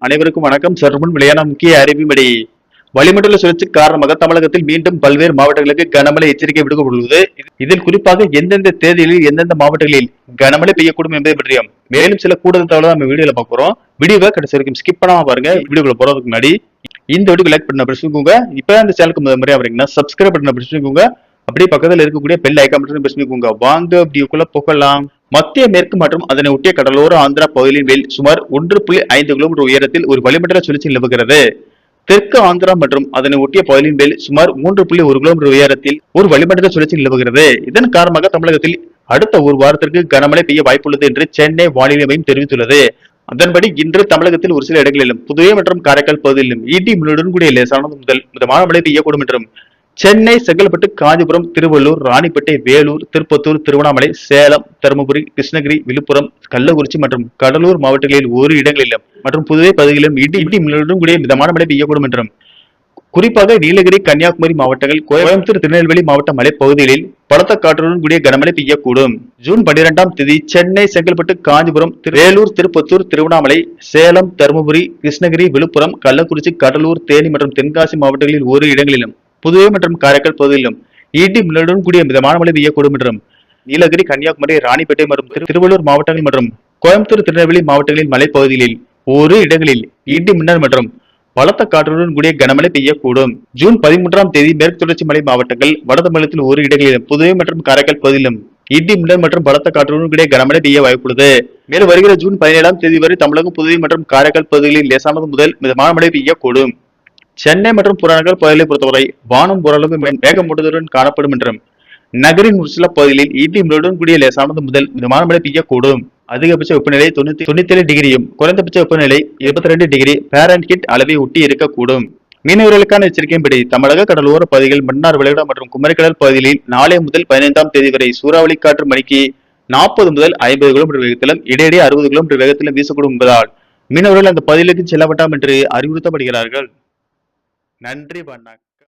அனைவருக்கும் வணக்கம். சற்றுமுன் வெளியான முக்கிய அறிவிப்படி வளிமண்டல சுழற்சி காரணமாக தமிழகத்தில் மீண்டும் பல்வேறு மாவட்டங்களுக்கு கனமழை எச்சரிக்கை விடுக்கப்பட்டுள்ளது. இதில் குறிப்பாக எந்தெந்த தேதிகளில் எந்தெந்த மாவட்டங்களில் கனமழை பெய்யக்கூடும் என்பதை பற்றியும் மேலும் சில கூடுதல் தகவலை நம்ம வீடியோல பார்க்க போறோம். வீடியோவை கடைசி வரைக்கும் ஸ்கிப் பண்ணாம பாருங்க. வீடியோக்குள்ள போறதுக்கு முன்னாடி இந்த வீடியோக்கு லைக் பண்ண பிரச்சனைக்கோங்க. இப்ப இந்த சேனலுக்கு முறையா வரீங்கன்னா சப்ஸ்கிரைப் பண்ண பிரச்சனைக்கோங்க. அப்படியே பக்கத்தில் இருக்கக்கூடிய பெல் ஐக்கான் பட்டன் பிரஸ் பண்ணிக்கோங்க. வாங்க வீடியோக்குள்ள போகலாம். மத்திய மேற்கு மற்றும் அதனை ஒட்டிய கடலோர ஆந்திரா பகுதியின் மேல் சுமார் 1.5 கிலோமீட்டர் உயரத்தில் ஒரு வளிமண்டல சுழற்சி நிலவுகிறது. தெற்கு ஆந்திரா மற்றும் அதனை ஒட்டிய பகுதியின் மேல் சுமார் 3.1 கிலோமீட்டர் உயரத்தில் ஒரு வளிமண்டல சுழற்சி நிலவுகிறது. இதன் காரணமாக தமிழகத்தில் அடுத்த ஒரு வாரத்திற்கு கனமழை பெய்ய வாய்ப்புள்ளது என்று சென்னை வானிலை மையம் தெரிவித்துள்ளது. அதன்படி இன்று தமிழகத்தில் ஒரு சில இடங்களிலும் புதுவை மற்றும் காரைக்கால் பகுதியிலும் இடி மின்னலுடன் கூடிய லேசானது முதல் மிதமான மழை பெய்யக்கூடும் என்றும் சென்னை, செங்கல்பட்டு, காஞ்சிபுரம், திருவள்ளூர், ராணிப்பேட்டை, வேலூர், திருப்பத்தூர், திருவண்ணாமலை, சேலம், தருமபுரி, கிருஷ்ணகிரி, விழுப்புரம், கள்ளக்குறிச்சி மற்றும் கடலூர் மாவட்டங்களில் ஒரு இடங்களிலும் மற்றும் புதுவை பகுதிகளிலும் இடி மின்னலுடன் கூடிய மிதமான மழை பெய்யக்கூடும் என்றும் குறிப்பாக நீலகிரி, கன்னியாகுமரி மாவட்டங்கள், கோயம்புத்தூர், திருநெல்வேலி மாவட்ட மலைப்பகுதிகளில் பலத்த காற்றுடன் கூடிய கனமழை பெய்யக்கூடும். ஜூன் 12ஆம் தேதி சென்னை, செங்கல்பட்டு, காஞ்சிபுரம், வேலூர், திருப்பத்தூர், திருவண்ணாமலை, சேலம், தருமபுரி, கிருஷ்ணகிரி, விழுப்புரம், கள்ளக்குறிச்சி, கடலூர், தேனி மற்றும் தென்காசி மாவட்டங்களில் ஒரு இடங்களிலும் புதுவை மற்றும் காரைக்கால் பகுதியிலும் இடி மின்னலுடன் கூடிய மிதமான மழை பெய்யக்கூடும் என்றும் நீலகிரி, கன்னியாகுமரி, ராணிப்பேட்டை மற்றும் திருவள்ளூர் மாவட்டங்கள் மற்றும் கோயம்புத்தூர், திருநெல்வேலி மாவட்டங்களில் மலைப்பகுதிகளில் ஒரு இடங்களில் இடி மின்னல் மற்றும் பலத்த காற்றுடன் கூடிய கனமழை பெய்யக்கூடும். ஜூன் 13ஆம் தேதி மேற்கு தொடர்ச்சி மலை மாவட்டங்கள், வட தமிழகத்தில் ஒரு இடங்களிலும் புதுவை மற்றும் காரைக்கால் பகுதியிலும் இடி மின்னல் மற்றும் பலத்த காற்றுடன் கூடிய கனமழை பெய்ய வாய்ப்புள்ளது. மேலும் வருகிற ஜூன் 17ஆம் தேதி வரை தமிழகம், புதுவை மற்றும் காரைக்கால் பகுதிகளில் லேசானது முதல் மிதமான மழை பெய்யக்கூடும். சென்னை மற்றும் புறநகர் பகுதிகளை பொறுத்தவரை வானம் ஓரளவு மேகமூட்டத்துடன் காணப்படும் என்றும் நகரின் ஒரு சில பகுதிகளில் இடி மின்னலுடன் கூடிய லேசானது முதல் மிதமான மழை பெய்யக்கூடும். அதிகபட்ச வெப்பநிலை 97 டிகிரியும் குறைந்தபட்ச வெப்பநிலை 22 டிகிரி பாரன்ஹீட் அளவை ஒட்டி இருக்கக்கூடும். மீனவர்களுக்கான எச்சரிக்கையின்படி தமிழக கடலோர பகுதிகள், மன்னார் வளைகுடா மற்றும் குமரிக்கடல் பகுதிகளில் நாளை முதல் 15ஆம் தேதி வரை சூறாவளி காற்று மணிக்கு 40 முதல் 50 கிலோமீட்டர் வேகத்திலும் இடையிடையே 60 கிலோமீட்டர் வேகத்திலும் வீசக்கூடும் என்பதால் மீனவர்கள் அந்த பகுதிகளுக்கு செல்ல வேண்டாம் என்று அறிவுறுத்தப்படுகிறார்கள். நன்றி.